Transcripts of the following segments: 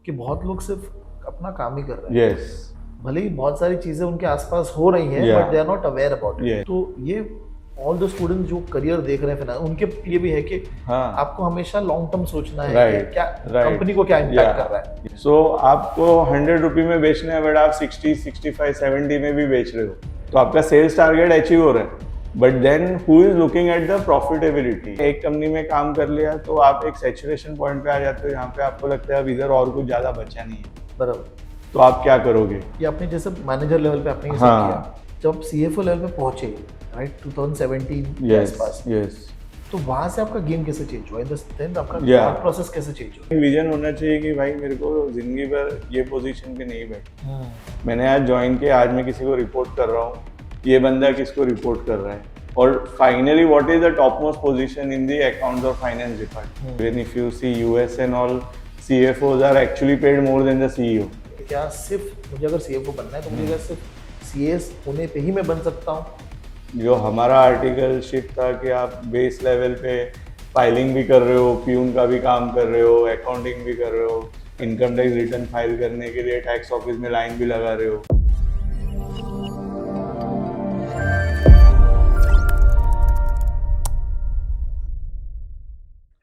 कि बहुत लोग सिर्फ अपना काम ही कर रहे हैं। Yes. भले ही बहुत सारी चीजें उनके आसपास हो रही हैं, Yeah. But they are not aware about it. Yeah. तो ये ऑल द स्टूडेंट्स जो करियर देख रहे हैं finance, उनके लिए भी है कि हाँ. आपको हमेशा लॉन्ग टर्म सोचना है कि Right. क्या Right. कंपनी को क्या इम्पैक्ट कर रहा है। So आपको 100 रुपये में बेचना है, बट आप 60, 65, 70 में भी बेच रहे हो, तो आपका सेल्स टारगेट अचीव हो रहा है। But then who is looking at the profitability? एक कंपनी में काम कर लिया तो आप एक सैचुरेशन पॉइंट पे आ जाते हो, यहाँ पे आपको लगता है अब इधर और कुछ ज्यादा बचा नहीं है, बराबर। तो आप क्या करोगे? ये आपने जैसे मैनेजर लेवल पे आपने ये सब हाँ. किया, जब सीएफओ लेवल पे पहुंचे, राइट, 2017 के यस आसपास, यस. तो वहां से आपका गेम कैसे चेंज हुआ? इन द सेंस आपका Yeah. थॉट प्रोसेस कैसे चेंज हुआ? विजन होना चाहिए कि भाई मेरे को जिंदगी भर ये पोजीशन पे नहीं बैठना। मैंने आज ज्वाइन किया, आज मैं किसी को रिपोर्ट कर रहा हूँ, ये बंदा किसको रिपोर्ट कर रहा है, और finally what is the top most position in the accounts और finance department. When if you see US and all, CFOs are actually paid more than the CEO। क्या सिर्फ मुझे अगर सीएफओ बनना है तो मुझे क्या सिर्फ सीएस होने पे ही मैं बन सकता हूँ? जो हमारा आर्टिकल शिप था कि आप बेस लेवल पे फाइलिंग भी कर रहे हो, प्यून का भी काम कर रहे हो, अकाउंटिंग भी कर रहे हो, इनकम टैक्स रिटर्न फाइल करने के लिए टैक्स ऑफिस में लाइन भी लगा रहे हो।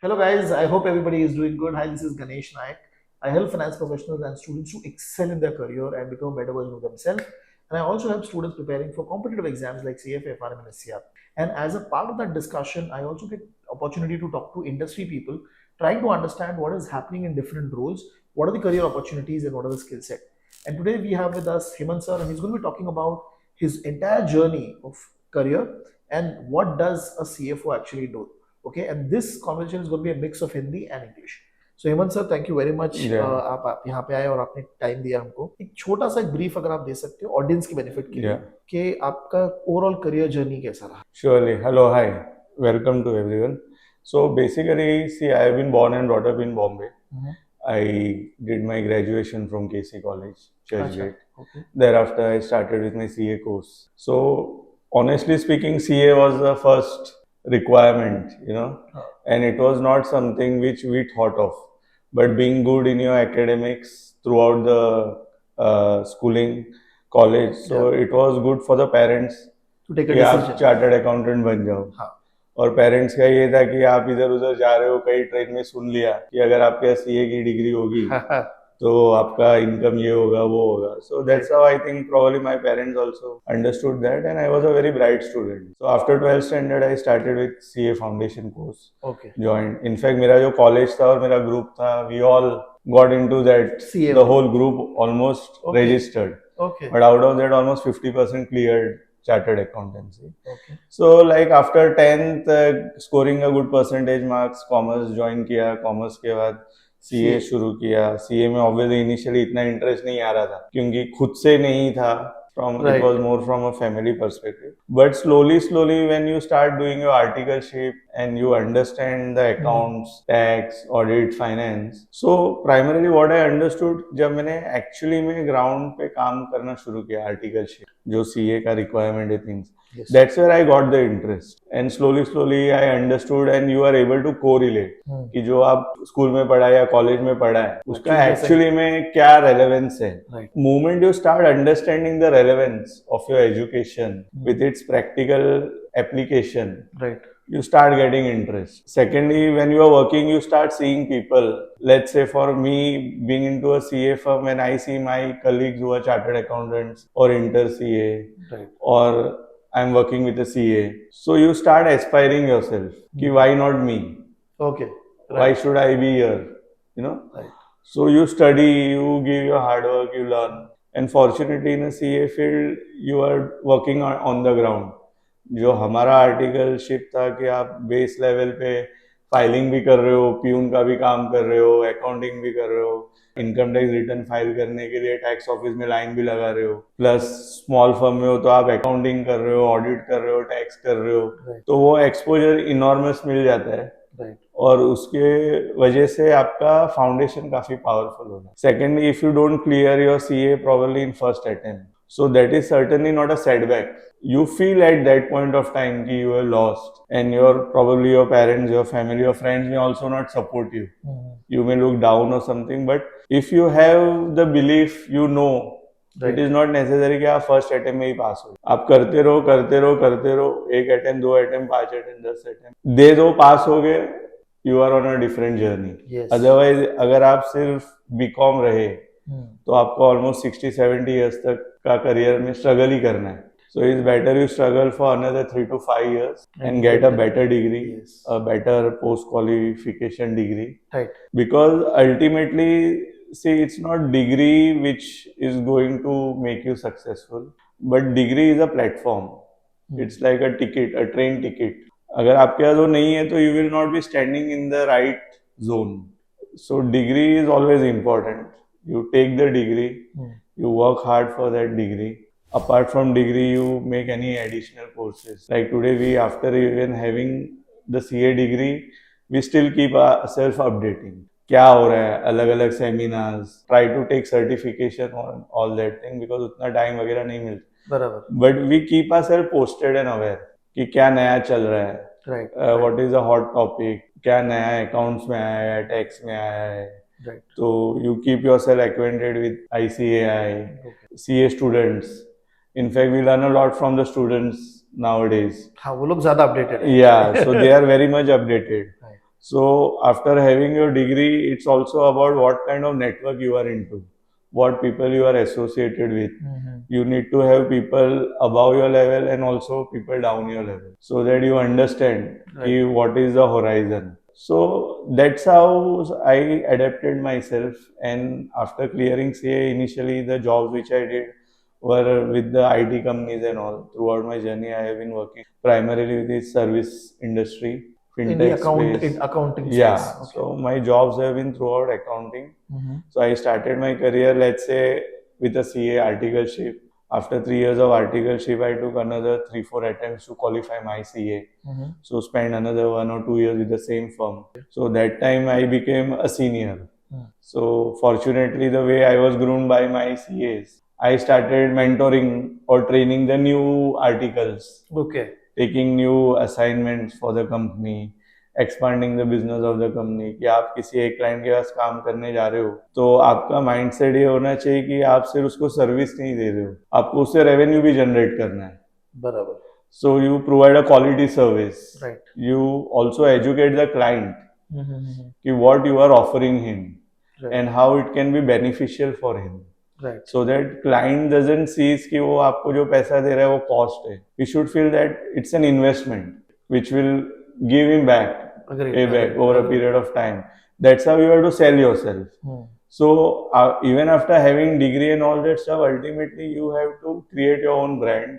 Hello guys, I hope everybody is doing good. Hi, this is Ganesh Naik. I help finance professionals and students to excel in their career and become a better version of themselves. And I also help students preparing for competitive exams like CFA, FRM, and SCR. And as a part of that discussion, I also get opportunity to talk to industry people, trying to understand what is happening in different roles, what are the career opportunities, and what are the skill set. And today we have with us Hemant sir, and he's going to be talking about his entire journey of career and what does a CFO actually do. Okay, and this conversation is going to be a mix of Hindi and English. So Hemant sir, thank you very much. Yeah. आप यहाँ पे आए और आपने time दिया हमको। एक छोटा सा एक ब्रीफ अगर आप दे सकते हो ऑडियंस की बेनिफिट के लिए, Yeah. कि आपका ओवरऑल करियर जर्नी कैसा रहा? Surely. Hello, hi. Welcome to everyone. So basically, see, I have been born and brought up in Bombay. I did my graduation from KC College, Churchgate. Okay. Thereafter, I started with my CA course. So honestly speaking, CA was the first requirement, and it was not something which we thought of. But being good in your academics throughout the schooling, college, so it was good for the parents To take a कि आप decision. Chartered accountant बन जाओ। हाँ. और parents का ये था कि आप इधर उधर जा रहे हो, कई ट्रेन में सुन लिया कि अगर आपके पास CA की डिग्री होगी तो आपका इनकम ये होगा वो होगा। So that's how I think probably my parents also understood that, and I was a very bright student. So after 12th standard I started with CA foundation course, Okay. Joined. In fact मेरा जो college था और मेरा group था, we all got into that, CA. The whole group almost Okay. registered, Okay. but out of that almost 50% cleared chartered accountancy. Okay. So like after 10th scoring a good percentage marks, commerce join किया, commerce के बाद CA शुरू किया। CA में obviously initially इतना interest नहीं आ रहा था क्योंकि खुद से नहीं था, it was more from a family perspective. But slowly when you start doing your articleship and you understand the accounts, tax, audit, finance, so primarily what I understood जब मैंने actually में ground पे काम करना शुरू किया articleship, जो CA का requirement है things, that's where I got the interest, and slowly I understood, and you are able to correlate कि जो आप स्कूल में पढ़ा या कॉलेज में पढ़ा है उसका एक्चुअली में क्या रेलेवेंस है। Moment you start understanding the relevance of your education with its practical application, Right. you start getting interest. Secondly, when you are working, you start seeing people. Let's say for me, being into a CA firm, when I see my colleagues who are chartered accountants or inter CA, Right. or I'm working with a CA, so you start aspiring yourself. Ki why not me? Okay. Why should I be here? Right. So you study, you give your hard work, you learn. And fortunately in a CA field, you are working on the ground. जो हमारा articleship था कि आप base level पे filing भी कर रहे हो, प्यून का भी काम कर रहे हो, अकाउंटिंग भी कर रहे हो, इनकम टैक्स रिटर्न फाइल करने के लिए टैक्स ऑफिस में लाइन भी लगा रहे हो, प्लस स्मॉल फर्म में हो तो आप अकाउंटिंग कर रहे हो, ऑडिट कर रहे हो, टैक्स कर रहे हो, तो वो एक्सपोजर इनॉर्मस मिल जाता है। Right. और उसके वजह से आपका फाउंडेशन काफी पावरफुल होगा। Secondly, if you don't clear your CA probably in first attempt, So that is certainly not a setback. You feel at that point of time that you are lost, and probably your parents, your family, your friends may also not support you. You may look down or something, but if you have the belief, you know, Right. It is not necessary कि आप first attempt में ही पास हो. आप करते रहो करते रहो करते रहो, 1 अटेम्प्ट 2 अटेम्प्ट 5 अटेम्प्ट 10 अटेम्प्ट दे दो, पास हो गए, you are on a different journey. Yes. Otherwise अगर आप सिर्फ बीकॉम रहे तो आपको ऑलमोस्ट 60-70 ईयर्स तक का करियर में स्ट्रगल ही करना है. So it's better you struggle for another 3 to 5 years and get a better degree, Yes. a better post-qualification degree. Right. Because ultimately, see, it's not degree which is going to make you successful, but degree is a platform. It's like a ticket, a train ticket. अगर आपके पास वो नहीं है तो you will not be standing in the right zone. So degree is always important. You take the degree, you work hard for that degree. Apart from degree, you make any additional courses. Like today, we, after even having the CA degree, we still keep ourselves updating. क्या हो रहा है, अलग अलग seminars, try to take certification on all that thing, because उतना time वगैरह नहीं मिलता. बराबर. But we keep ourselves posted and aware कि क्या नया चल रहा है, Right. What is a hot topic, क्या नया अकाउंट्स में आया है, टैक्स में आया है. Right. तो you keep yourself acquainted with ICAI, CA students. In fact, we learn a lot from the students nowadays. हाँ, वो लोग ज्यादा updated हैं. Yeah, so they are very much updated. Right. So after having your degree, it's also about what kind of network you are into, what people you are associated with. You need to have people above your level and also people down your level, so that you understand what is the horizon. So that's how I adapted myself, and after clearing CA, initially the jobs which I did were with the IT companies and all. Throughout my journey, I have been working primarily with the service industry, In the fintech space. in accounting Yeah, space. Okay. so my jobs have been throughout accounting. So I started my career, let's say, with a CA articleship. After 3 years of articleship, I took another 3-4 attempts to qualify my CA. So spent another 1 or 2 years with the same firm. So that time I became a senior. So fortunately, the way I was groomed by my CAs, I started mentoring or training the new articles. Okay. Taking new assignments for the company, expanding the business of the company. कि आप किसी एक client के पास काम करने जा रहे हो तो आपका माइंडसेट ये होना चाहिए कि आप सिर्फ उसको सर्विस नहीं दे रहे हो, आपको उससे रेवेन्यू भी जनरेट करना है. बराबर. So you provide a quality service. Right. You also educate the client कि what you are offering him and how it can be beneficial for him. Right. So that client doesn't see कि वो आपको जो पैसा दे रहा है वो cost है. He should feel that it's an investment which will give him back, payback over a period of time. That's how you have to sell yourself. So even after having degree and all that stuff, ultimately you have to create your own brand.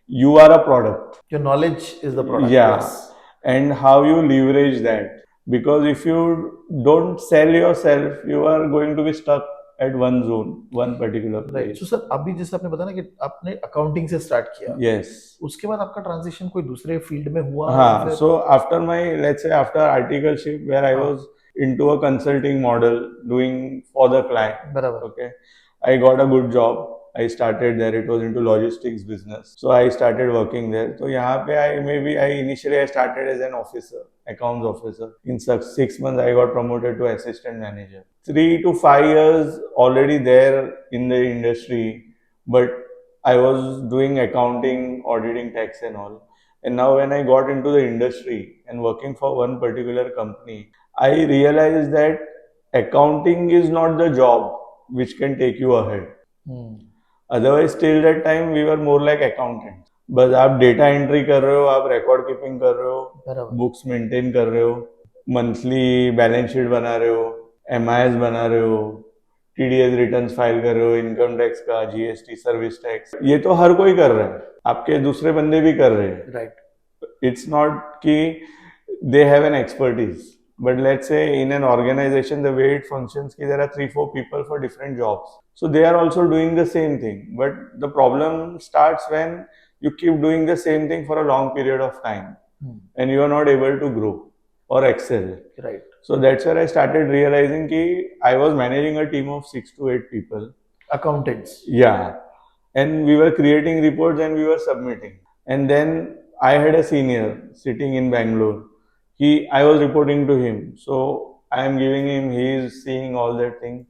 You are a product. Your knowledge is the product. Yeah. Yes. And how you leverage that. Because if you don't sell yourself, you are going to be stuck at one zone, one particular place. Right. So sir, अभी जैसे आपने बताया ना कि आपने accounting से start किया. Yes. उसके बाद आपका ट्रांजिशन कोई दूसरे फील्ड में हुआ? हाँ. So after my, let's say after articleship, where I was into a consulting model, doing for the client. बराबर. Okay. I got a good job. I started there. It was into logistics business. So I started working there. So यहाँ पे I initially started as an officer, accounts officer. In 6 months, I got promoted to assistant manager. 3 to 5 years already there in the industry, but I was doing accounting, auditing, tax and all. And now when I got into the industry and working for one particular company, I realized that accounting is not the job which can take you ahead. Otherwise, till that time, we were more like accountants. बस आप data entry कर रहे हो, आप record keeping कर रहे हो, books maintain कर रहे हो, मंथली बैलेंस शीट बना रहे हो, MIS बना रहे हो, TDS रिटर्न्स फाइल कर रहे हो, इनकम टैक्स का, GST, सर्विस टैक्स, ये तो हर कोई कर रहा है, आपके दूसरे बंदे भी कर रहे हैं. राइट. इट्स नॉट कि they have an expertise. But let's say in an organization, the way it functions, there are 3-4 people for different jobs. So they are also doing the same thing. But the problem starts when you keep doing the same thing for a long period of time and you are not able to grow or excel. Right. So that's where I started realizing that I was managing a team of 6 to 8 people. Accountants. Yeah. and we were creating reports and we were submitting. And then I had a senior sitting in Bangalore. I was reporting to him. So I am giving him, he is seeing all that thing,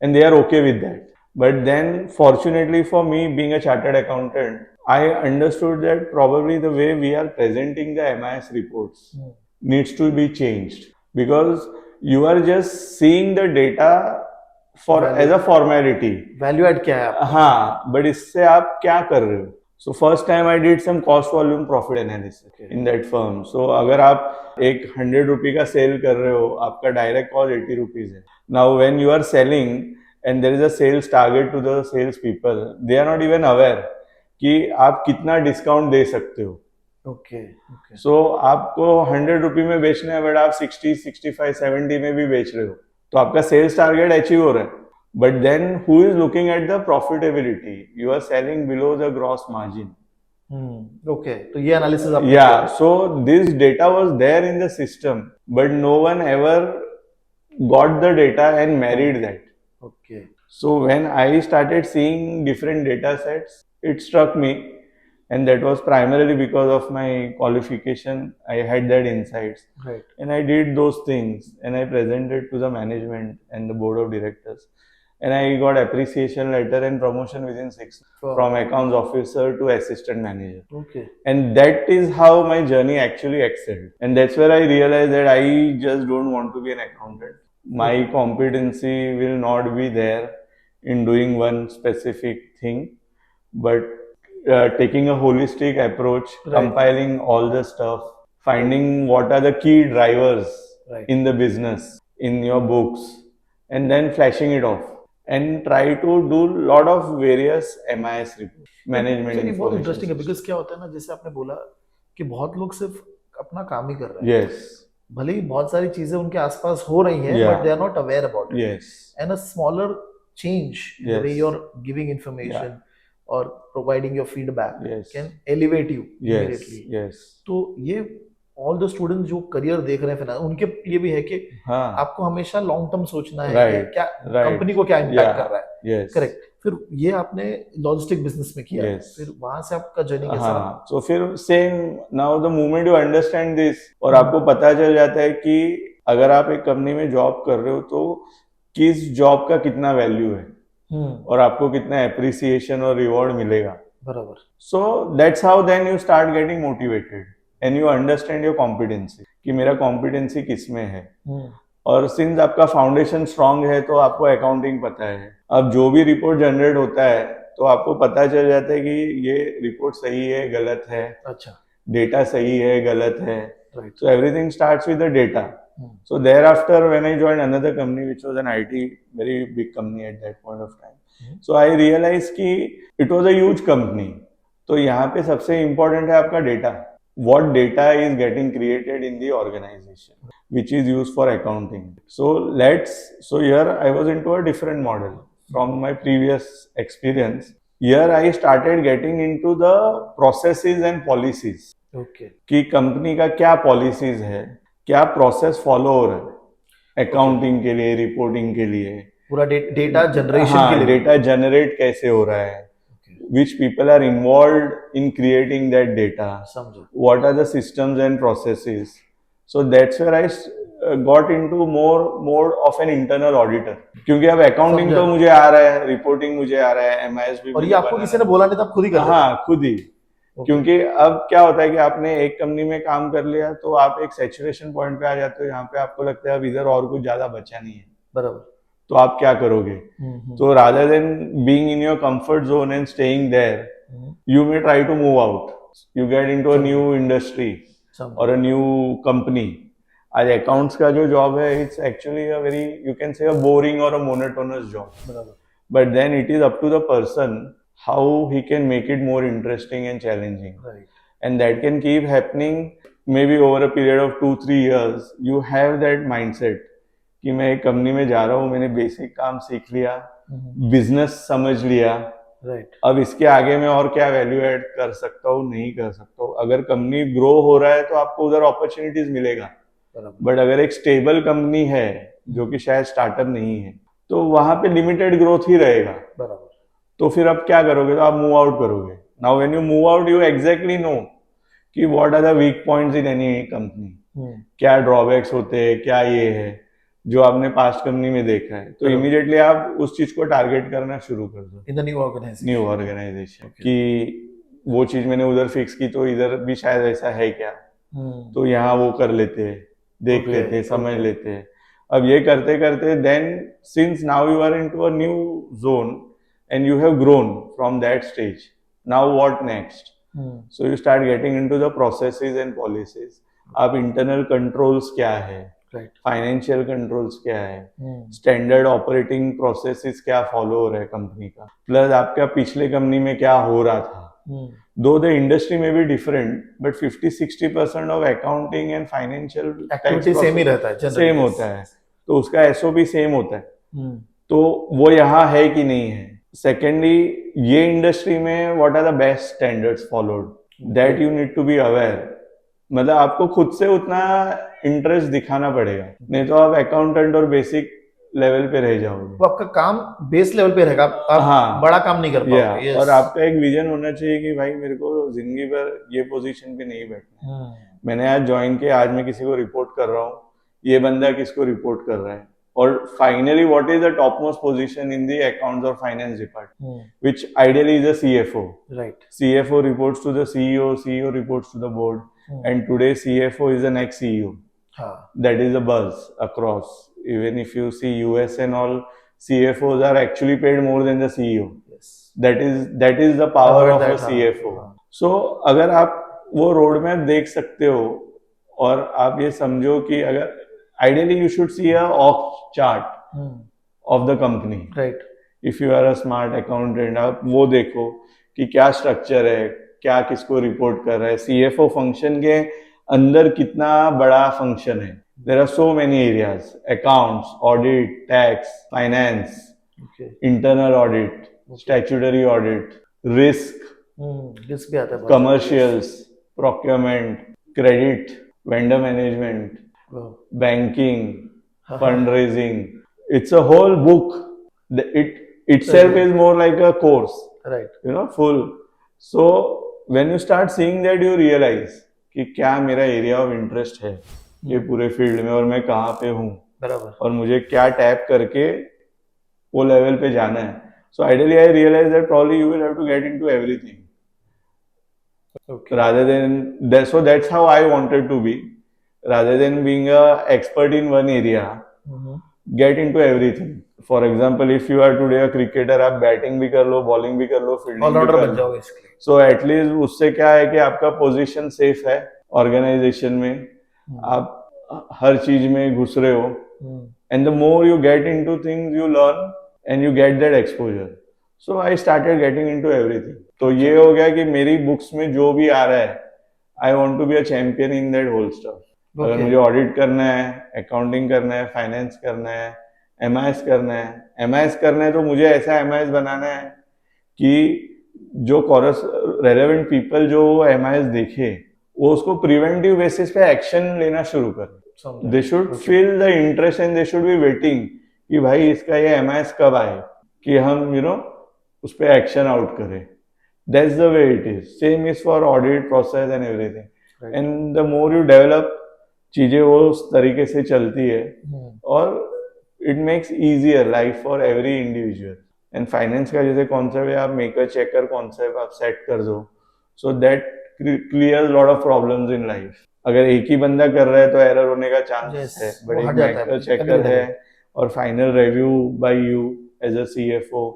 and they are okay with that. But then, fortunately for me, being a chartered accountant, I understood that probably the way we are presenting the MIS reports needs to be changed, because you are just seeing the data for as a formality. Value add क्या है आप? हाँ, but इससे आप क्या कर रहे हो? So first time I did some cost volume profit analysis in that firm. So अगर आप एक 100 रुपये का सेल कर रहे हो, आपका डायरेक्ट कॉस्ट 80 रुपीज है. Now when you are selling and there is a sales target to the sales people, they are not even aware कि आप कितना डिस्काउंट दे सकते हो. ओके. So आपको 100 रुपये में बेचना है, बट आप 60, 65, 70 में भी बेच रहे हो, तो आपका सेल्स टारगेट अचीव हो रहा है. But then who is looking at the profitability? You are selling below the gross margin. Okay. तो ये एनालिसिस आप Yeah, so this data was there in the system, but no one ever got the data and married that. Okay. So when I started seeing different data sets, it struck me, and that was primarily because of my qualification. I had that insights, Right. and I did those things, and I presented to the management and the board of directors, and I got appreciation letter and promotion within 6 months, Wow. from accounts officer to assistant manager. Okay. And that is how my journey actually excelled, and that's where I realized that I just don't want to be an accountant. My competency will not be there in doing one specific thing, but taking a holistic approach, Right. compiling all the stuff, finding what are the key drivers Right. in the business, in your books, and then flashing it off, and try to do lot of various MIS reports, management Actually, बहुत interesting है, information. Because क्या होता है ना, जैसे आपने बोला कि बहुत लोग सिर्फ अपना काम ही कर रहे हैं. Yes, भले ही बहुत सारी चीजें उनके आसपास हो रही हैं, Yeah. But they are not aware about it. yes, And a smaller change in the Yes. way you're giving information or providing your feedback yes, can elevate you yes, immediately. yes. तो ये all the students जो career देख रहे हैं finance, उनके लिए भी है कि हाँ, आपको हमेशा लॉन्ग टर्म सोचना है कि Right. क्या right. कंपनी को क्या इम्पैक्ट Yeah. कर रहा है. Yes. करेक्ट. फिर ये आपने लॉजिस्टिक बिजनेस में किया. Yes. फिर वहां से आपका जर्नी कैसा रहा? हाँ, तो फिर same now the moment you understand this, और आपको पता चल जाता है कि अगर आप एक कंपनी में जॉब कर रहे हो तो किस जॉब का कितना वैल्यू है और आपको कितना एप्रिसिएशन और रिवॉर्ड मिलेगा. बराबर. So that's how then you start getting motivated and you understand your competency कि मेरा कॉम्पिटेंसी किस में है. और सिंस आपका फाउंडेशन स्ट्रांग है तो आपको अकाउंटिंग पता है. अब जो भी रिपोर्ट जनरेट होता है तो आपको पता चल जाता है कि ये रिपोर्ट सही है, गलत है, अच्छा. डेटा सही है, गलत है. Right. So everything starts with the data. So thereafter, when I joined another company, which was an IT, very big company at that point of time, so I realized कि it was a huge company. तो यहाँ पे सबसे important है आपका data. What data is getting created in the organization, which is used for accounting. So here I was into a different model from my previous experience. Here I started getting into the processes and policies. Okay. कि company का क्या policies है, क्या process follow हो रहा है accounting के लिए, रिपोर्टिंग के लिए, पूरा डेटा जनरेशन के लिए. डेटा जनरेट कैसे हो रहा है, which people are involved in creating that data, समझो. What are the systems and processes. So that's where I got into more of an internal auditor, क्योंकि अब अकाउंटिंग समझा. तो मुझे आ रहा है, रिपोर्टिंग मुझे आ रहा है, MIS भी और मुझे ये आपको बनाना किसी ने बोला नहीं था, आप खुद ही कर रहे थे? हाँ, खुद ही. क्योंकि अब क्या होता है कि आपने एक कंपनी में काम कर लिया तो आप एक सैचुरेशन पॉइंट पे आ जाते हो, यहाँ पे आपको लगता है अब इधर और कुछ ज्यादा बचा नहीं है, बराबर. तो आप क्या करोगे. तो rather than being in your comfort zone and staying there, you may try to move out, you get into a new industry और अ न्यू कंपनी. आज अकाउंट्स का जो जॉब है, it's actually a very, you can say a boring और a monotonous job, बराबर. But then it is up to the person how he can make it more interesting and challenging. Right. And that can keep happening maybe over a period of 2-3 years. You have that mindset कि मैं एक company में जा रहा हूँ, मैंने basic काम सीख लिया, बिजनेस समझ लिया, राइट. अब इसके आगे मैं और क्या वैल्यू ऐड कर सकता हूँ, नहीं कर सकता हूँ. अगर कंपनी ग्रो हो रहा है तो आपको उधर अपॉर्चुनिटीज मिलेगा, बट अगर एक स्टेबल कंपनी है जो कि शायद स्टार्टअप नहीं है तो वहां पे लिमिटेड ग्रोथ ही रहेगा. बराबर. तो फिर अब क्या करोगे, तो आप मूव आउट करोगे. Now when you move out you exactly know कि what are the weak points in any company, क्या ड्रॉबैक्स होते हैं, क्या ये है जो आपने पास्ट कंपनी में देखा है. तो इमीडिएटली आप उस चीज को टारगेट करना शुरू कर दो इन द न्यू ऑर्गेनाइजेशन. कि वो चीज मैंने उधर फिक्स की तो इधर भी शायद ऐसा है क्या, तो यहाँ वो कर लेते हैं, देख लेते हैं, समझ लेते हैं. अब ये करते करते then since now you are into a new zone and you have grown from that stage, now what next. So you start getting into the processes and policies. आप इंटरनल कंट्रोल्स क्या है, फाइनेंशियल कंट्रोल्स क्या है, standard operating processes क्या follow हो रहा है company का, प्लस आपका पिछले कंपनी में क्या हो रहा था. दो द इंडस्ट्री में भी different but 50-60% of accounting and financial activity same ही रहता है, सेम होता है. तो उसका एसओपी सेम होता है. तो वो यहाँ है कि नहीं है. सेकेंडली, ये इंडस्ट्री में what are the best standards followed, that you need to be aware. मतलब आपको खुद से उतना इंटरेस्ट दिखाना पड़ेगा, नहीं तो आप अकाउंटेंट और बेसिक लेवल पे रह जाओगे. तो आपका काम बेस लेवल पे रहेगा, आप हाँ, बड़ा काम नहीं कर पाओगे. और आपका एक विजन होना चाहिए कि भाई मेरे को जिंदगी भर ये पोजीशन पे नहीं बैठना है. मैंने आज ज्वाइन किया, आज मैं किसी को रिपोर्ट कर रहा हूँ, ये बंदा किसको रिपोर्ट कर रहा है, और finally what is the top most position in the accounts और finance department, which ideally is the CFO. Right. CFO reports to the CEO, CEO reports to the board, and today CFO is the next CEO. That is the buzz across. Even if you see US and all, CFOs are actually paid more than the CEO. Yes. That is the power of a CFO. So अगर आप वो road map देख सकते हो और आप ये समझो कि अगर ideally you should see a org chart of the company. Right. If you are a smart accountant, आप वो देखो कि क्या स्ट्रक्चर है, क्या किसको रिपोर्ट कर रहा है, सीएफओ फंक्शन के अंदर कितना बड़ा फंक्शन है. There are so many areas, accounts, audit, tax, finance, internal audit, statutory audit, risk भी आता है, commercials, procurement, credit, vendor management, banking, fund raising. It's a whole book. It itself is more like a course, right? You know, full. So when you start seeing that, you realize कि क्या मेरा area of interest है ये पूरे field में, और मैं कहाँ पे हूँ, बराबर, और मुझे क्या टैप करके वो लेवल पे जाना है. So ideally I realise that probably you will have to get into everything. Okay. Rather than that, so that's how I wanted to be. Rather than being a expert in one area, get into everything. For example, if you are today a cricketer, आप batting भी कर लो, bowling भी कर लो, fielding भी कर लो. So at least उससे क्या है कि आपका पोजीशन सेफ है ऑर्गेनाइजेशन में, आप हर चीज में घुस रहे हो, and the more you get into things, you learn and you get that exposure. So I started getting into everything. तो ये हो गया कि मेरी बुक्स में जो भी आ रहा है, I want to be a champion in that whole stuff. अगर मुझे ऑडिट करना है, अकाउंटिंग करना है, फाइनेंस करना है, एमआईएस करना है, तो मुझे ऐसा एमआईएस बनाना है कि जो रेलेवेंट पीपल जो एमआईएस देखे वो उसको प्रिवेंटिव बेसिस पे एक्शन लेना शुरू करें. They should feel the interest and they should be waiting कि भाई इसका ये एमआईएस कब आए कि हम उस पर एक्शन आउट करें. That's the way it is. Same is for audit process and everything. And the more you develop, चीजें वो उस तरीके से चलती है और it makes easier life for every individual. And finance का जैसे कॉन्सेप्ट है, आप मेकर चेकर कॉन्सेप्ट आप सेट कर दो, so that clear lot of problems in life. अगर एक ही बंदा कर रहा है तो एरर होने का चांस है, बट एक मेकर चेकर है और final review by you as a CFO.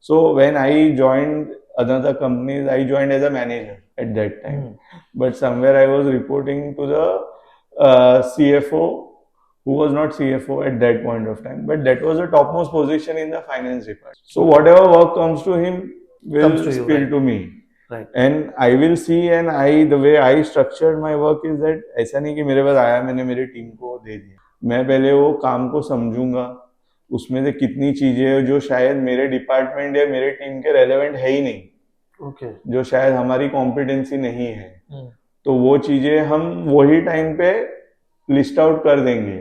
So when I joined another companies, I joined as a manager at that time, but somewhere I was reporting to the CFO who was not CFO at that point of time, but that was the topmost position in the finance department. So whatever work comes to him will spill to me, right? And I will see, and the way I structured my work is that ऐसा नहीं कि मेरे पास आया मैंने मेरी team को दे दिया. मैं पहले वो काम को समझूंगा, उसमें से कितनी चीजें जो शायद मेरे डिपार्टमेंट या मेरे टीम के रेलेवेंट है ही नहीं, जो शायद हमारी कॉम्पिटेंसी नहीं है, तो वो चीजें हम वही टाइम पे लिस्ट आउट कर देंगे.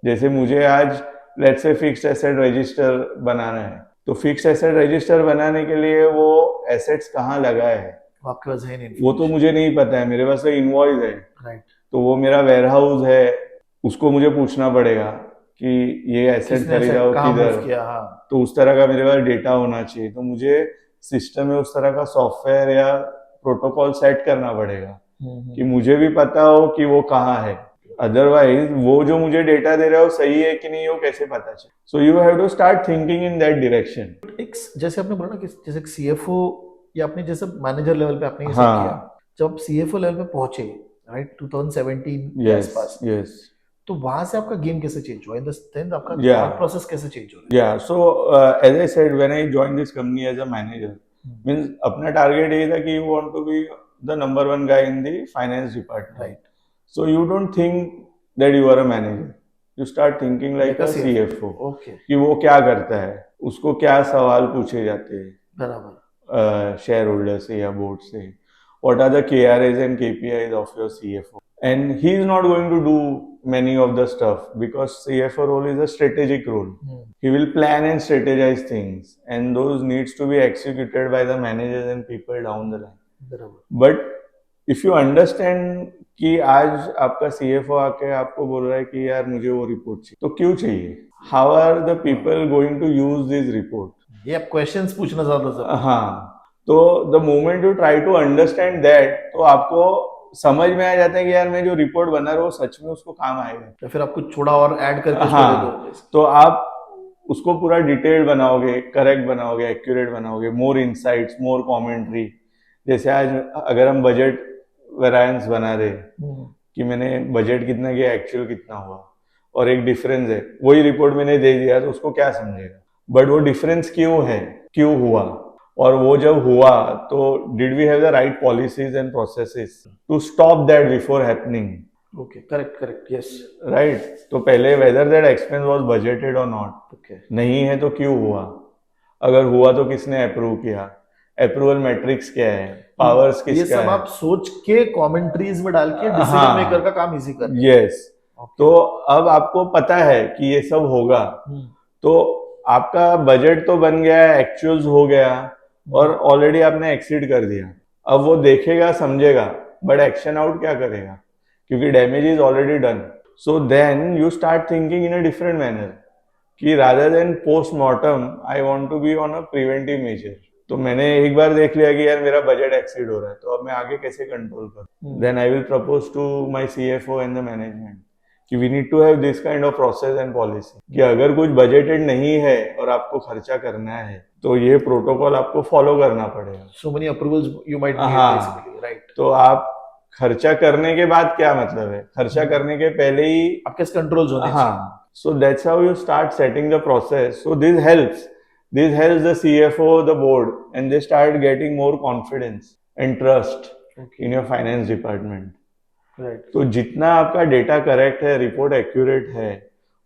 जैसे मुझे आज let's say fixed asset register बनाना है, तो फिक्स एसेट रजिस्टर बनाने के लिए वो एसेट्स कहाँ लगा है वो आपके पास है नहीं वो तो मुझे नहीं पता है, मेरे पास तो इनवॉइस है, राइट, तो वो मेरा वेयरहाउस है, उसको मुझे पूछना पड़ेगा कि ये एसेट किसने खरीदा ऐसे हो कहाँ किधर, मूव किया, हाँ, तो उस तरह का मेरे पास डेटा होना चाहिए, तो मुझे सिस्टम में उस तरह का सॉफ्टवेयर या प्रोटोकॉल सेट करना पड़ेगा कि मुझे भी पता हो कि वो कहाँ है। अदरवाइज वो जो मुझे डेटा दे रहा है वो सही है कि नहीं वो कैसे पता चले। So you have to start thinking in that direction. एक जैसे आपने बोला ना कि जैसे सीएफओ या आपने जैसे मैनेजर लेवल पे आपने ये सब हाँ, किया, जब आप सीएफओ लेवल पे पहुंचे, राइट, 2017 के यस आसपास, यस तो वहां से आपका गेम कैसे चेंज हुआ, इन द सेंस आपका या थॉट प्रोसेस कैसे चेंज हो रहा या so as I said when I join this company as a manager है? मीन्स अपना टारगेट ये था कि you want to be the number one guy in the finance department. Right, So you don't think that you are a manager. You start thinking like a CFO okay, कि वो क्या करता है, उसको क्या सवाल पूछे जाते हैं बराबर, शेयर होल्डर से या बोर्ड से, what are the KRAs and KPIs of your CFO, and he is not going to do many of the stuff because CFO role is a strategic role. He will plan and strategize things and those needs to be executed by the managers and people down the line. बराबर, but if you understand कि आज आपका CFO आके आपको बोल रहा है कि यार मुझे वो रिपोर्ट चाहिए, तो क्यों चाहिए, how are the people going to use this report, ये आप क्वेश्चंस पूछना ज्यादा जरूरी है। हाँ, तो the moment you try to understand that तो आपको समझ में आ जाता है कि यार मैं जो रिपोर्ट बना रहा हूँ सच में उसको काम आएगा, या फिर आप कुछ थोड़ा और ऐड करके उसको दे हाँ, दो। तो आप उसको पूरा डिटेल बनाओगे, करेक्ट बनाओगे, एक्यूरेट बनाओगे, मोर इंसाइट्स, मोर कमेंट्री। जैसे आज अगर हम बजट वेरिएंस बना रहे कि मैंने बजट कितना किया, एक्चुअल कितना हुआ, और एक डिफरेंस है, वही रिपोर्ट मैंने दे दिया तो उसको क्या समझेगा, बट वो डिफरेंस क्यों है, क्यों हुआ, और वो जब हुआ तो did we have the right policies and processes to stop that before happening. Okay, correct correct, yes, right, तो पहले whether that expense was budgeted और नॉट, ओके, नहीं है तो क्यों हुआ, अगर हुआ तो किसने अप्रूव किया, अप्रूवल मैट्रिक्स क्या है, पावर्स ये किसका सब है, आप सोच के कमेंट्रीज में डाल के डिसीजन हाँ, मेकर का काम इजी कर। यस, तो अब आपको पता है कि ये सब होगा, तो आपका बजट तो बन गया है, एक्चुअल्स हो गया और ऑलरेडी आपने एक्सीड कर दिया, अब वो देखेगा समझेगा बट एक्शन आउट क्या करेगा, क्योंकि damage is already done. So then you start thinking in a different manner कि rather than postmortem I want to be on a preventive measure. तो मैंने एक बार देख लिया कि यार मेरा बजट एक्सीड हो रहा है, तो अब मैं आगे कैसे कंट्रोल करूं, then I will propose to my CFO and the management कि we need to have this kind of process and policy कि अगर कुछ बजटेड नहीं है और आपको खर्चा करना है तो ये प्रोटोकॉल आपको फॉलो करना पड़ेगा। So many approvals you might need हाँ, बेसिकली, राइट, तो आप खर्चा करने के बाद क्या मतलब है, खर्चा करने के पहले ही आपके कंट्रोल्स होने चाहिए। हाँ, so that's how you start setting the process. So this helps the CFO, the board, and they start getting more confidence and trust in your finance department. Right, तो जितना आपका डेटा करेक्ट है, report accurate है,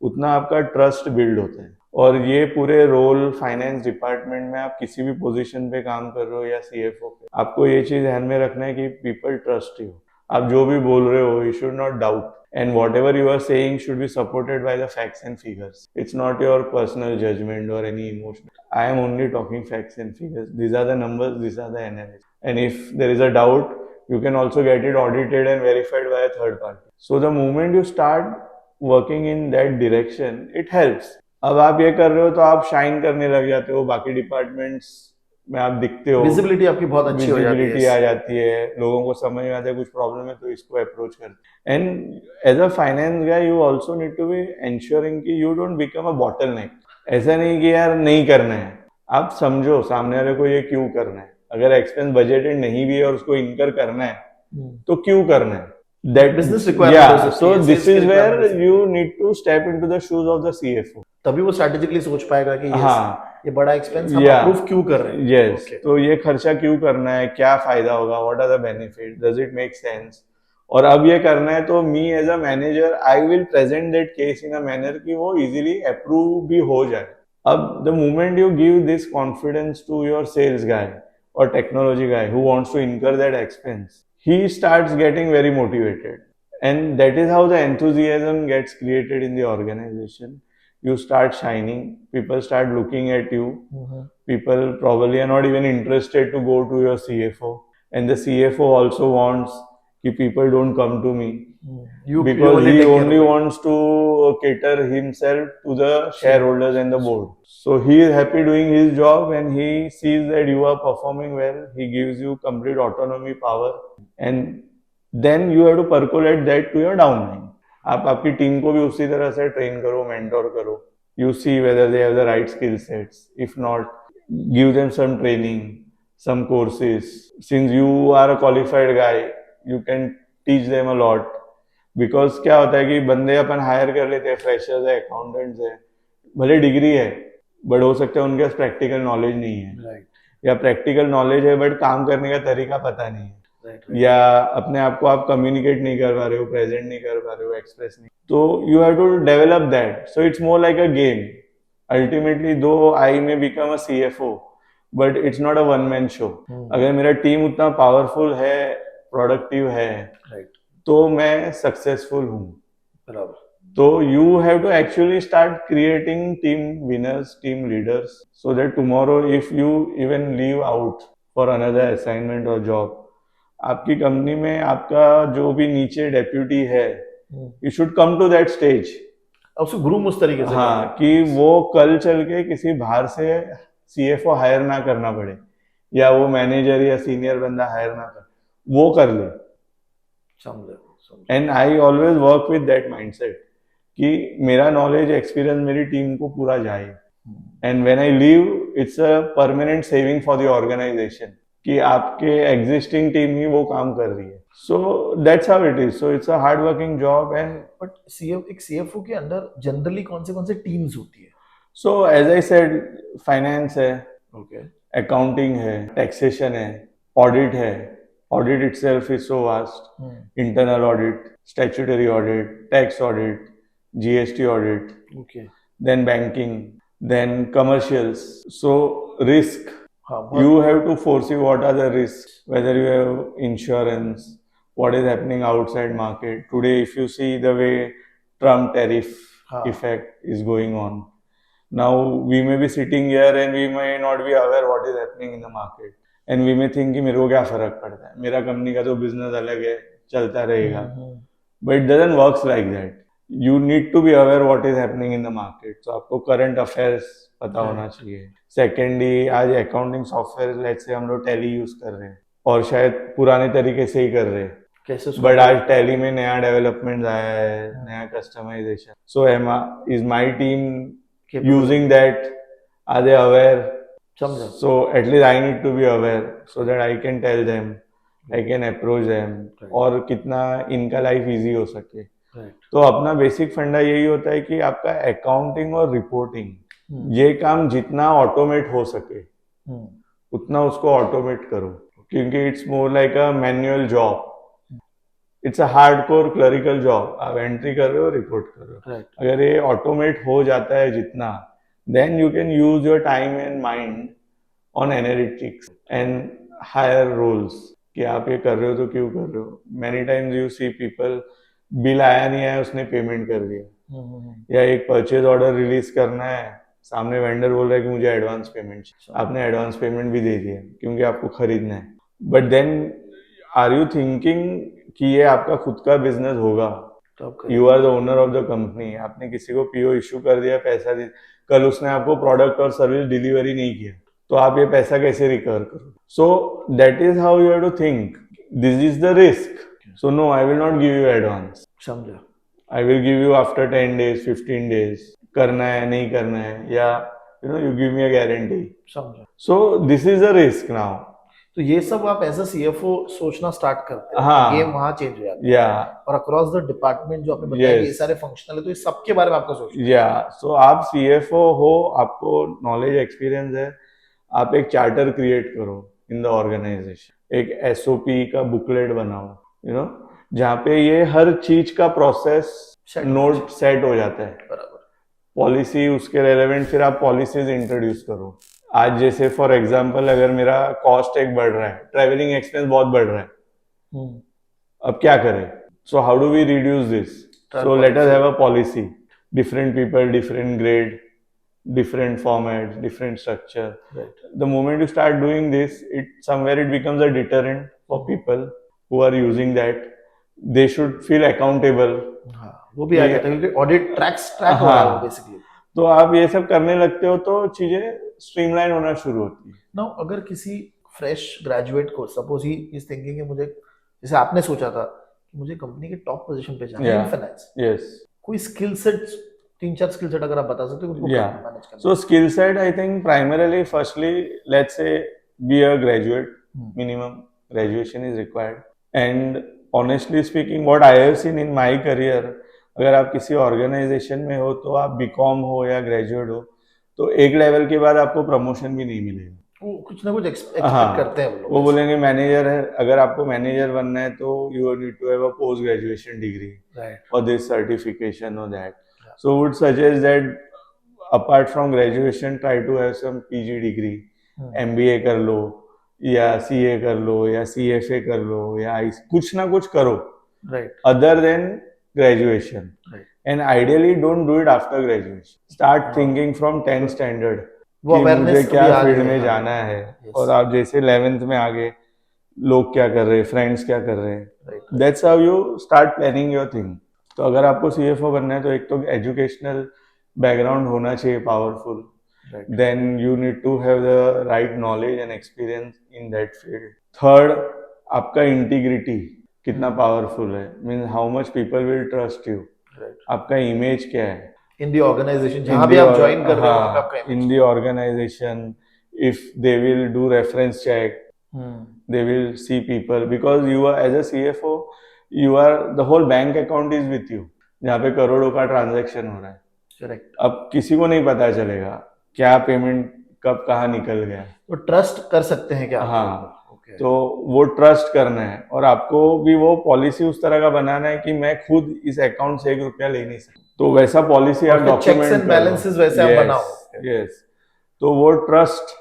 उतना आपका trust build होता है। और ये पूरे रोल फाइनेंस डिपार्टमेंट में आप किसी भी पोजीशन पे काम कर रहे हो या सीएफओ पे, आपको ये चीज ध्यान में रखना है कि पीपल ट्रस्ट यू, आप जो भी बोल रहे हो you should not doubt, and whatever you are saying should be supported by the facts and figures. It's not your personal judgment or any emotion. I am only talking facts and figures. These are the numbers, these are the analysis. And if there is a doubt, you can also get it audited and verified by a third party. So the moment you start working in that direction, it helps. अब आप ये कर रहे हो तो आप shine करने लग जाते हो, बाकी डिपार्टमेंट्स में आप दिखते हो, विजिबिलिटी आपकी बहुत अच्छी हो जाती है, विजिबिलिटी आ जाती है, लोगों को समझ में आता है कुछ प्रॉब्लम है तो इसको अप्रोच करते हैं। And as a finance guy you also need to be ensuring कि you don't become a bottleneck. ऐसा नहीं कि यार नहीं करना है, आप समझो सामने वाले को ये क्यों करना है, अगर एक्सपेंस बजटेड नहीं भी है और उसको इनकर करना है तो क्यों करना है, that business requirement yeah, so this is where you need to step into the shoes of the CFO. तभी वो स्ट्रेटेजिकली सोच पाएगा कि हाँ, ये बड़ा एक्सपेंस हम अप्रूव क्यों कर रहे हैं, यस, तो ये खर्चा क्यों करना है, क्या फायदा होगा, what are the benefit, does it make sense, और अब ये करना है तो me as a manager I will present that case in a manner कि वो इजीली अप्रूव भी हो जाए। अब the moment you give this confidence to your sales guy और technology guy who wants to incur that expense, he starts getting very motivated, and that is how the enthusiasm gets created in the organization, you start shining, people start looking at you, Mhm. people probably are not even interested to go to your CFO, and the CFO also wants कि people don't come to me You because only he take care only of it. wants to cater himself to the shareholders and the Sure. board. So he is happy doing his job, and he sees that you are performing well. He gives you complete autonomy, power, and then you have to percolate that to your downline. आप आपकी team को भी उसी तरह से train करो, mentor करो. You see whether they have the right skill sets. If not, give them some training, some courses. Since you are a qualified guy, you can teach them a lot. Because क्या होता है कि बंदे अपन higher कर लेते हैं, freshers है, accountants है, भले डिग्री है, बट हो सकता है उनके पास प्रैक्टिकल नॉलेज नहीं है, Right. या प्रैक्टिकल नॉलेज है बट काम करने का तरीका पता नहीं है, Right. या अपने आप को आप कम्युनिकेट नहीं कर पा रहे हो, प्रेजेंट नहीं कर पा रहे हो, एक्सप्रेस नहीं, तो you have to develop that. So it's more like a game. Ultimately though I may become a CFO, but it's not a one man show. अगर मेरा टीम उतना पावरफुल है, प्रोडक्टिव है, Right. तो मैं सक्सेसफुल हूँ. बराबर. तो you have to actually start creating team winners, team leaders, so that tomorrow if you even leave out for another assignment और जॉब, आपकी कंपनी में आपका जो भी नीचे डेप्यूटी है, you should come to that stage. अब उसको ग्रूम उस तरीके से हाँ, करना है. कि वो कल चल के किसी बाहर से CFO हायर ना करना पड़े, या वो मैनेजर या सीनियर बंदा हायर ना कर, वो कर ले. समझे. And I always work with that mindset कि मेरा नॉलेज, एक्सपीरियंस मेरी टीम को पूरा जाए, and when I leave it's a permanent saving for the organisation कि आपके एग्जिस्टिंग टीम ही वो काम कर रही है. सो that's how it is. So it's a hard working job. And but एक CFO के अंदर जनरली कौन से टीम्स होती है? So as I said, finance है, ओके. अकाउंटिंग है, टैक्सेशन है, ऑडिट है. Audit itself is so vast. Internal audit, statutory audit, tax audit, GST audit, Okay. then banking, then commercials. So risk, हाँ, you have to foresee what are the risks, whether you have insurance, what is happening outside market. Today, if you see the way Trump tariff हाँ. effect is going on, now we may be sitting here and we may not be aware what is happening in the market. And we may think कि मेरे को क्या फर्क पड़ता है, मेरा company का तो बिजनेस अलग है, चलता रहेगा. But it doesn't work like that. You need to be aware what is happening in the market. So आपको current affairs पता होना चाहिए. Secondly, आज accounting software, let's say हम लोग टैली यूज कर रहे हैं और शायद पुराने तरीके से ही कर रहे हैं, कैसे उसको बट आज टैली में नया डेवलपमेंट आया है, नया customisation. So is my team using that? Are they aware? समझा. So at least I need to be aware so that I can tell them, I can approach them, Right. और कितना इनका life easy हो सके. Right. तो अपना basic फंडा यही होता है कि आपका अकाउंटिंग और रिपोर्टिंग ये काम जितना ऑटोमेट हो सके उतना उसको ऑटोमेट करो, क्योंकि it's more like a manual job. It's a hardcore clerical job. आप एंट्री कर रहे हो, रिपोर्ट कर रहे हो. Right. अगर ये ऑटोमेट हो जाता है जितना, then you can use your time and mind on analytics and higher roles कि आप ये कर रहे हो तो क्यों कर रहे हो. many times you see people, bill आया नहीं आया, उसने पेमेंट कर दिया, या एक परचेज ऑर्डर रिलीज करना है, सामने वेंडर बोल रहा है कि मुझे एडवांस पेमेंट, आपने एडवांस पेमेंट भी दे दिया क्योंकि आपको खरीदना है. But then are you thinking कि ये आपका खुद का बिजनेस होगा? You are the owner of the company. आपने किसी को PO इशू कर दिया, पैसा दे, कल उसने आपको प्रोडक्ट और सर्विस डिलीवरी नहीं किया, तो आप ये पैसा कैसे रिकवर करो? So that is how you have to think. This is the risk. So no, I will not give you advance. समझा. I will give you after 10 days, 15 days. करना है नहीं करना है, या you give me a guarantee. समझा. So this is a risk now. तो ये सब आप एज अ CFO सोचना स्टार्ट करते हैं. हाँ. गेम वहां चेंज हो जाता है. या और अक्रॉस द डिपार्टमेंट जो आपने बताया Yes. कि ये सारे फंक्शनल है, तो इस सबके बारे में आपको सोचना है. या सो आप CFO हो, आपको नॉलेज एक्सपीरियंस है, आप एक चार्टर क्रिएट करो इन द ऑर्गेनाइजेशन, एक SOP का बुकलेट बनाओ, जहाँ पे ये हर चीज का प्रोसेस नोट सेट हो जाता है. बराबर. पॉलिसी उसके रेलेवेंट, फिर आप पॉलिसीज इंट्रोड्यूस करो. आज जैसे फॉर एग्जांपल अगर मेरा कॉस्ट एक बढ़ रहा है, ट्रेवलिंग एक्सपेंस बहुत बढ़ रहा है, अब क्या करें? So how do we reduce this? So let us have a policy. different people, different grade, different formats, different structure. Right. The moment you start doing this, it becomes a deterrent for people who are using that. They should feel accountable. हाँ, वो भी आ ये- जाता है क्योंकि audit track हो रहा है वो हाँ, बेसिकली। तो आप ये सब करने लगते हो तो चीजें स्ट्रीमलाइन होना शुरू होती है। नाउ अगर किसी फ्रेश ग्रेजुएट को सपोज ही इज थिंकिंग मुझे, जैसे आपने सोचा था कि मुझे कंपनी के टॉप पोजीशन पे जाना है Yeah. इन फाइनेंस, यस, कोई स्किल सेट्स, 3-4 स्किल सेट अगर आप बता सकते हो उनको Yeah. मैनेज करना। so skill set, I think primarily, firstly, let's say be a graduate. Minimum graduation is required. And honestly speaking, what I have seen in my career, अगर आप किसी ऑर्गेनाइजेशन में हो तो आप बीकॉम हो या ग्रेजुएट हो तो एक लेवल के बाद आपको प्रमोशन भी नहीं मिलेगा। वो कुछ ना कुछ एक्सपेक्ट हाँ, करते हैं वो वो लोग। बोलेंगे मैनेजर है, अगर आपको मैनेजर बनना है तो you need to have a post graduation degree right. or this certification or that. So would suggest that apart from graduation, try to have some PG degree, MBA कर लो या CA कर लो या CFA कर लो या कुछ ना कुछ करो right. other than graduation. Right. And ideally don't do it after graduation. Start thinking from 10th standard वो कि awareness मुझे क्या अभी आ फील्ड गई है, में हाँ। जाना है Yes. और आप जैसे 11th में आगे लोग क्या कर रहे हैं, फ्रेंड्स क्या कर रहे हैं, Right. That's how you start planning your thing. तो अगर आपको CFO बनना है तो एक तो एजुकेशनल बैकग्राउंड होना चाहिए powerful, Right. then you need to have the right knowledge and experience in that field. Third, आपका इंटीग्रिटी कितना पावरफुल है, means how much people will trust you, Right. आपका इमेज क्या है इन दी ऑर्गेनाइजेशन जहाँ भी आप ज्वाइन कर रहे हो वहाँ पे आपका in the organisation, if they will do reference check, they will see people because you are as a CFO, you are the whole bank account is with you, जहाँ पे करोड़ों का ट्रांजैक्शन हो रहा है। करेक्ट। अब किसी को नहीं पता चलेगा क्या पेमेंट कब कहाँ निकल गया, वो ट्रस्ट कर सकते हैं क्या? हाँ, ओके। तो वो ट्रस्ट करना है और आपको भी वो पॉलिसी उस तरह का बनाना है कि मैं खुद इस अकाउंट से 1 रुपया ले नहीं सकता, तो वैसा पॉलिसी आप डॉक्यूमेंट चेक्स एंड बैलेंसेस वैसे आप बनाओ। यस, तो वो ट्रस्ट,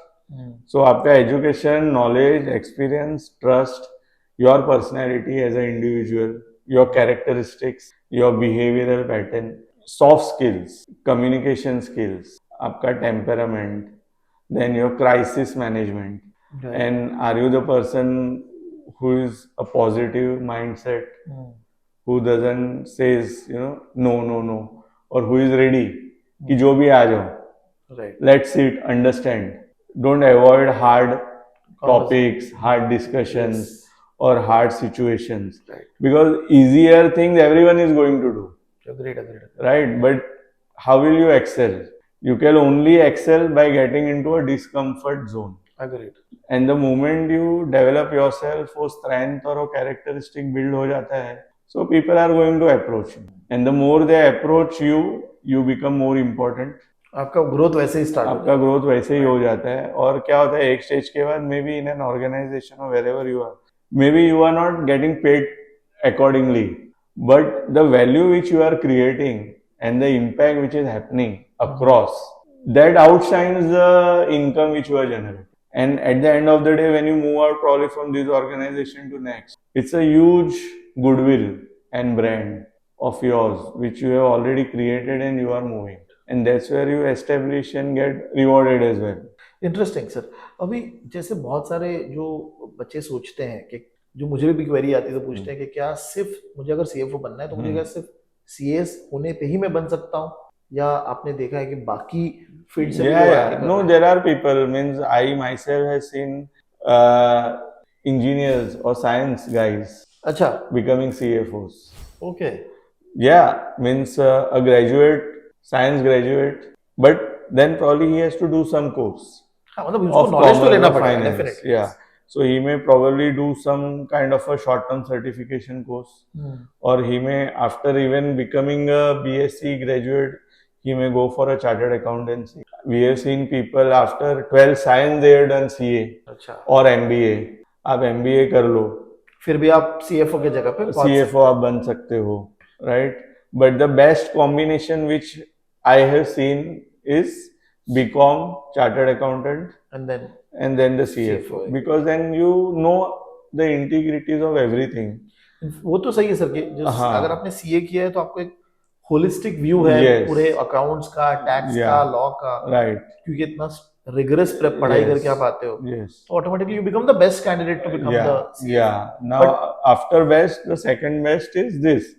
सो आपका education, knowledge, experience, trust, your personality as a individual, your characteristics, your behavioural pattern, soft skills, communication skills, आपका temperament, then your crisis management, and are you the person who is a positive mindset, who doesn't says no, or who is ready कि जो भी आ जाओ, Right. let's sit, understand, don't avoid hard topics, hard discussions, Yes. or hard situations, Right. because easier things everyone is going to do, Agreed, agreed. right? But how will you excel? You can only excel by getting into a discomfort zone. Agreed. And the moment you develop yourself, वो strength और वो characteristic build हो जाता है, so people are going to approach you. And the more they approach you, you become more important. आपका growth वैसे ही start आपका growth वैसे ही हो जाता है। और क्या होता है, एक स्टेज के बाद maybe in an organisation और wherever you are, maybe you are not getting paid accordingly, but the value which you are creating and the impact which is happening across, that outshines the income which you are generating. And at the end of the day, when you move out probably from this organization to next, it's a huge goodwill and brand of yours which you have already created and you are moving. And that's where you establish and get rewarded as well. Interesting sir. अभी जैसे बहुत सारे जो बच्चे सोचते हैं कि, जो मुझे भी क्वेरी आती है तो पूछते हैं कि क्या सिर्फ मुझे अगर CFO बनना है तो मुझे क्या सिर्फ CS होने पे ही मैं बन सकता हूँ, या आपने देखा है कि बाकी फील्ड से Yeah. No, there are people, means I myself have seen engineers or science guys अच्छा, becoming CFOs. Okay. Yeah, means a graduate, science graduate, but then probably he has to do some course हाँ, मतलब उसको of knowledge तो commerce लेना or पड़ेगा finance. Definitely. Yeah, so he may probably do some kind of a short-term certification course, or he may, after even becoming a BSc graduate, he may go for a chartered accountancy. We have seen people after 12 science they have done CA अच्छा, or MBA. आप MBA कर लो, फिर भी आप CFO की जगह पे पहुंच CFO आप बन सकते हो, right? But the best combination which I have seen is BCom, chartered accountant, सकते, and then the CFO, because then you know the integrities of everything. वो तो सही है सर कि हाँ। अगर आपने CA किया है तो आपको एक होलिस्टिक व्यू है Yes. पूरे अकाउंट्स का, टैक्स Yeah. का, लॉ का, Right. क्योंकि इतना रिगरस पढ़ाई Yes. करके आप आते हो, Yes. तो automatically you become the best candidate to become the Yeah. Now, after best, the second best is this.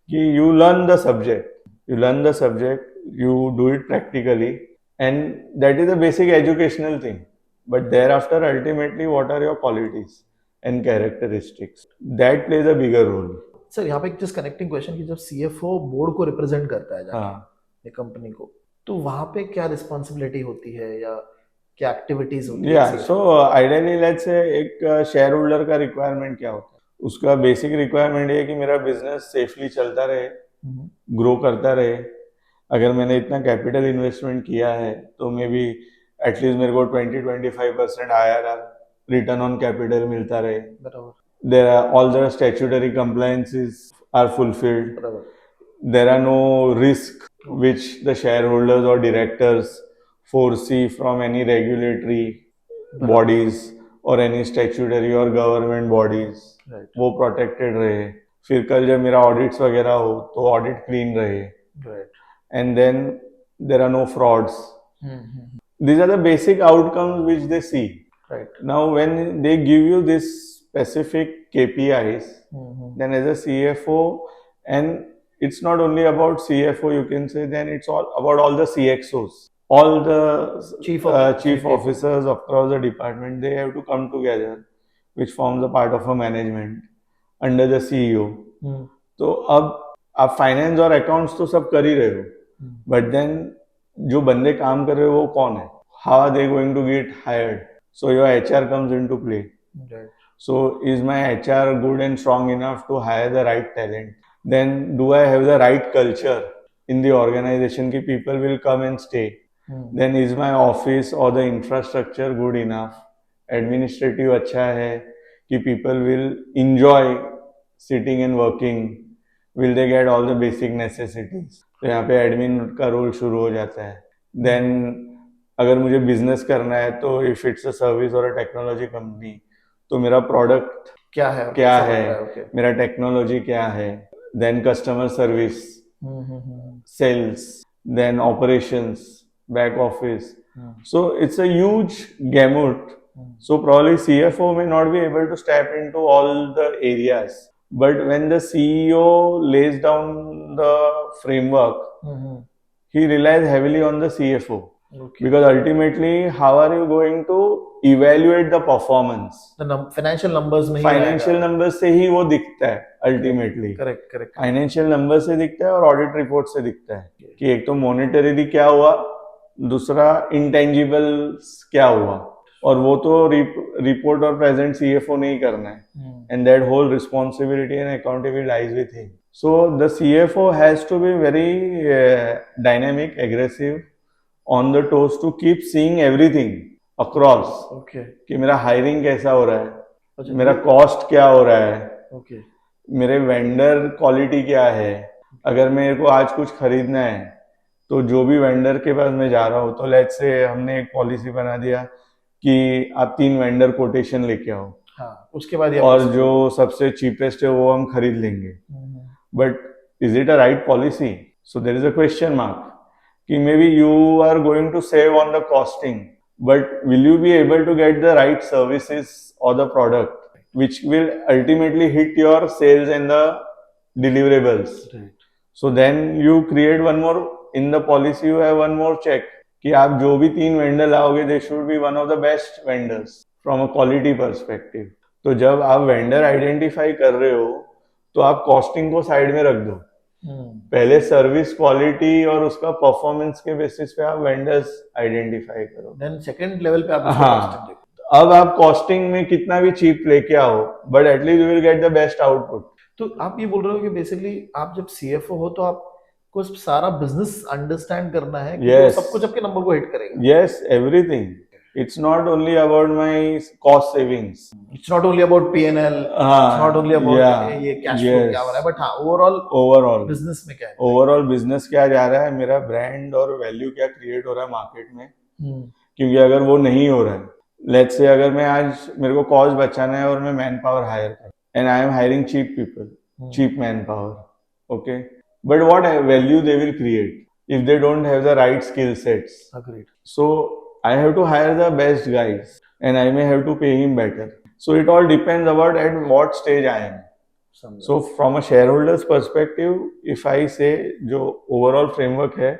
You learn the subject. You learn the subject. You do it practically, and that is a basic educational thing. But thereafter, ultimately, what are your qualities and characteristics? That plays a bigger role. Sir यहाँ पे एक just connecting question कि जब CFO board को represent करता है जाके हाँ. कंपनी को, तो वहां पे क्या रिस्पॉन्सिबिलिटी होती है या क्या एक्टिविटीज होती है? Yeah. So ideally, let's say एक शेयर होल्डर का रिक्वायरमेंट क्या होता है? उसका बेसिक रिक्वायरमेंट ये है कि मेरा बिजनेस सेफली चलता रहे, ग्रो करता रहे. अगर मैंने इतना कैपिटल इन्वेस्टमेंट किया है तो मे बी एटलीस्ट मेरे को 20-25% IRR रिटर्न ऑन कैपिटल मिलता रहे. बराबर. There are all the statutory compliances are fulfilled. बराबर. There are no risk which the shareholders or directors foresee from any regulatory bodies or any statutory or government bodies. Right. वो protected रहे. फिर कल जब मेरा audits वगैरह हो तो audit clean रहे. Right. And then there are no frauds. These are the basic outcomes which they see. Right. Now when they give you this specific KPIs, then as a CFO, and it's not only about CFO, you can say, then it's all about all the CXOs, all the chief officers across the department. They have to come together, which forms a part of a management under the CEO. तो अब आप finance और accounts तो सब कर ही रहे हो, but then जो बंदे काम कर रहे हो वो कौन है? How are they going to get hired? So your HR comes into play. So is my HR good and strong enough to hire the right talent? Then do I have the right culture in the organization कि people will come and stay? Then is my office or the infrastructure good enough? Administrative अच्छा है कि people will enjoy sitting and working? Will they get all the basic necessities? तो यहाँ पे admin का role शुरू हो जाता है. Then अगर मुझे बिजनेस करना है तो if it's a service or a technology company, तो मेरा प्रोडक्ट क्या है, मेरा टेक्नोलॉजी क्या है, then customer service, sales, then operations, back office. So it's a huge gamut. So probably CFO may not be able to step into all the areas, but when the CEO lays down the framework, he relies heavily on the CFO. Okay. Because ultimately, how are you going to evaluate the performance? The financial numbers में financial numbers से ही वो दिखता है ultimately. Correct. Financial numbers से दिखता है और audit report से दिखता है कि एक तो monetarily क्या हुआ, दूसरा intangibles क्या हुआ, और वो तो report और present CFO नहीं करना है. And that whole responsibility and accountability lies with him. So the CFO has to be very dynamic, aggressive, on the toes to keep seeing everything across. Okay. कि मेरा hiring कैसा हो रहा है, मेरा cost क्या हो रहा है, okay. मेरे vendor quality क्या है. अगर मेरे को आज कुछ खरीदना है तो जो भी vendor के पास मैं जा रहा हूँ, तो let's say हमने एक policy बना दिया कि आप 3 vendor quotation लेके आओ. हाँ, उसके बाद और जो सबसे cheapest है वो हम खरीद लेंगे. But is it a right policy? So there is a question mark. कि maybe you are going to save on the costing, but will you be able to get the right services or the product which will ultimately hit your sales and the deliverables? Right. So then you create one more, in the policy you have one more check कि आप जो भी 3 vendor लाओगे, they should be one of the best vendors from a quality perspective. तो जब आप vendor identify कर रहे हो तो आप costing को साइड में रख दो. पहले सर्विस क्वालिटी और उसका परफॉर्मेंस के बेसिस पे आप वेंडर्स आइडेंटिफाई करो. देन सेकंड लेवल पे आप कॉस्टिंग देखो. अब आप कॉस्टिंग में कितना भी चीप लेके आओ, but at least you will get the best output. तो आप ये बोल रहे हो कि बेसिकली आप जब सीएफओ हो तो आपको सारा बिजनेस अंडरस्टैंड करना है कि yes. सब कुछ आपके नंबर को हिट करेगा. Yes, everything. It's not only about my cost savings. It's not only about P&L. It's not only about ये cash flow क्या हो रहा है, but हाँ overall business में क्या है? Overall business क्या जा रहा है, मेरा brand और value क्या create हो रहा है market में. क्योंकि अगर वो नहीं हो रहा है, let's say अगर मैं आज मेरे को cost बचाना है और मैं manpower hire कर, and I am hiring cheap people, cheap manpower, okay? but what value they will create if they don't have the right skill sets. Agreed. So I have to hire the best guys and I may have to pay him better. So it all depends about at what stage I am. समझा. So from a shareholder's perspective, if I say जो overall framework है,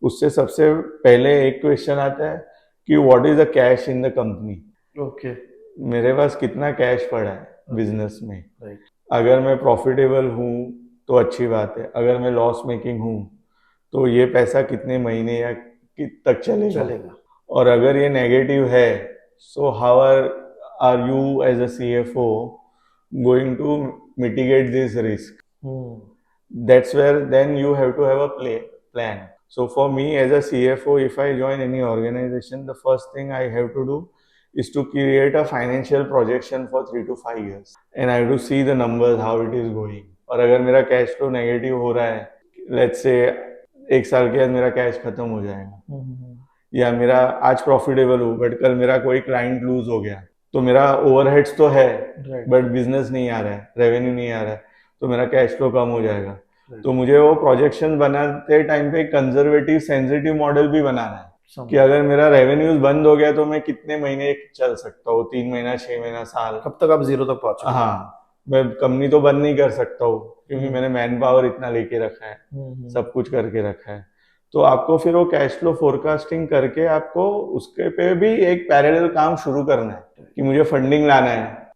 उससे सबसे पहले एक question आता है कि what is the cash in the company? Okay. मेरे पास कितना कैश पड़ा है बिजनेस में. Right. अगर मैं प्रॉफिटेबल हूँ तो अच्छी बात है, अगर मैं लॉस मेकिंग हूँ तो ये पैसा कितने महीने या तक चलेगा. और अगर ये नेगेटिव है, so how are you as a CFO going to mitigate this risk? That's where then you have to have a plan. So for me as a CFO, if I join any organization, the first thing I have to do is to create a financial projection for 3 to 5 years, and I have to see the numbers how it is going. और अगर मेरा cash flow negative हो रहा है, let's say 1 साल के बाद मेरा कैश खत्म हो जाएगा, या मेरा आज प्रॉफिटेबल हो बट कल मेरा कोई क्लाइंट लूज हो गया, तो मेरा ओवरहेड्स तो है बट बिजनेस नहीं आ रहा है, रेवेन्यू नहीं आ रहा है, तो मेरा कैश फ्लो कम हो जाएगा. तो मुझे वो प्रोजेक्शन बनाते टाइम पे कंजर्वेटिव सेंसिटिव मॉडल भी बनाना है कि अगर मेरा रेवेन्यूज बंद हो गया तो मैं कितने महीने चल सकता हूँ, 3 महीना, 6 महीना, साल, कब तक आप जीरो तक पहुंचो. हाँ, मैं कंपनी तो बंद नहीं कर सकता हूँ क्योंकि मैंने मैन पावर इतना लेके रखा है, सब कुछ करके रखा है. तो आपको फिर वो कैश फ्लो फोरकास्टिंग करके आपको उसके पे भी एक पैरेलल काम शुरू करना है कि मुझे फंडिंग लाना है,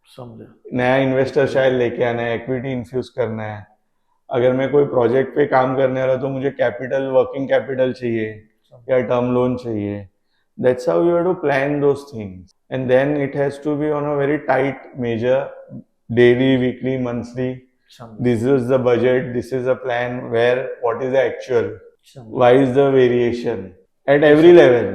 नया इन्वेस्टर शायद लेके आना है, इक्विटी इन्फ्यूज करना है. अगर मैं कोई प्रोजेक्ट पे काम करने वाला तो मुझे कैपिटल, वर्किंग कैपिटल चाहिए या टर्म लोन चाहिए. That's how you have to plan those things, and then it has to be on a very tight measure, daily, weekly, monthly. This is the budget, this is a plan, where what is the actual, why is the variation at every level,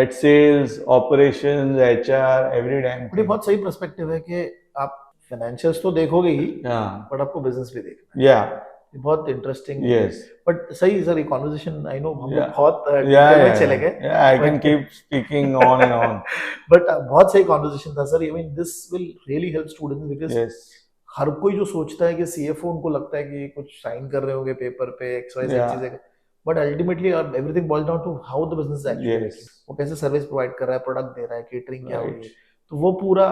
at sales, operations, HR, every damn thing. बहुत सही perspective है कि आप financials तो देखोगे ही, but आपको business भी देखना है. Yeah, बहुत इंटरेस्टिंग. yes, बट सही सर, ये कॉन्वर्सेशन आई नो हम Yeah. बहुत yeah, में yeah, चले गए. yeah, I can keep speaking on and on. But बहुत सही कॉन्वर्सेशन था sir. I mean this will really help students because Yes, हर कोई जो सोचता है कि CFO, उनको लगता है कि कुछ साइन कर रहे होंगे पेपर पे XYZ Yeah. चीजें, but ultimately everything boils down to how the business actually, yes, वो कैसे सर्विस प्रोवाइड कर रहा है, प्रोडक्ट दे रहा है, केटरिंग क्या हो रही right, है, तो वो पूरा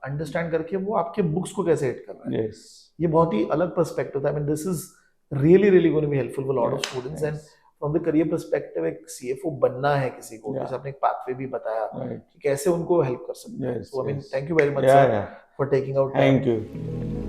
अंडरस्टैंड करके वो आपके बुक्स को कैसे हिट कर रहा है. yes, ये बहुत ही अलग पर्सपेक्टिव था. I mean this is really going to be helpful for lot of students. And from the career perspective एक CFO बनना है किसी को, Yeah. जैसे आपने एक पाथवे भी बताया right, कि कैसे उनको हेल्प कर सकते हैं. yes, so I mean yes. Thank you very much Yeah, sir yeah. For taking out. Thank you.